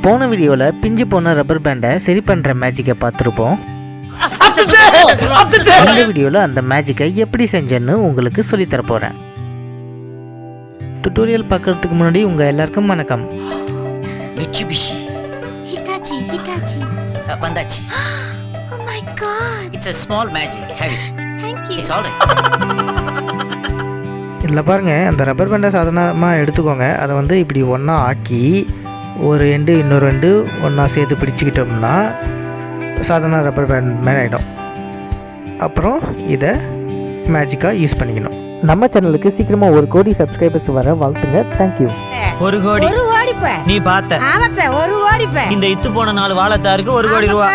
போன வீடியோவில் பிஞ்சு போன ரப்பர் பேண்டை சரி பண்ணுற மேஜிக்கை பார்த்துருப்போம். இந்த வீடியோவில் அந்த மேஜிக்கை எப்படி செஞ்சேன்னு உங்களுக்கு சொல்லித்தர போகிறேன். டுட்டோரியல் பார்க்கறதுக்கு முன்னாடி உங்கள் எல்லாருக்கும் வணக்கம். Mitsubishi. Hitachi. Bandachi. Oh my god. It's a small magic. Have it. Thank you. It's all right. இதில் பாருங்கள், அந்த ரப்பர் பேண்டை சாதாரணமாக எடுத்துக்கோங்க. அதை வந்து இப்படி ஒன்றா ஆக்கி ஒரு எண்டு இன்னொரு எண்டு ஒன்றா சேர்த்து பிடிச்சிக்கிட்டோம்னா சாதாரண ரப்பர் பேண்ட் மேலே ஆகிடும். அப்புறம் இதை மேஜிக்காக யூஸ் பண்ணிக்கணும். நம்ம சேனலுக்கு சீக்கிரமாக 1 கோடி சப்ஸ்கிரைபர்ஸ் வர வாழ்த்துங்க. தேங்க்யூ. 1 கோடி நீ பார்த்த ஆமாப்ப 1 கோடி இந்த இத்து போன 4 வாழைத்தாருக்கு 1 கோடி ரூபா.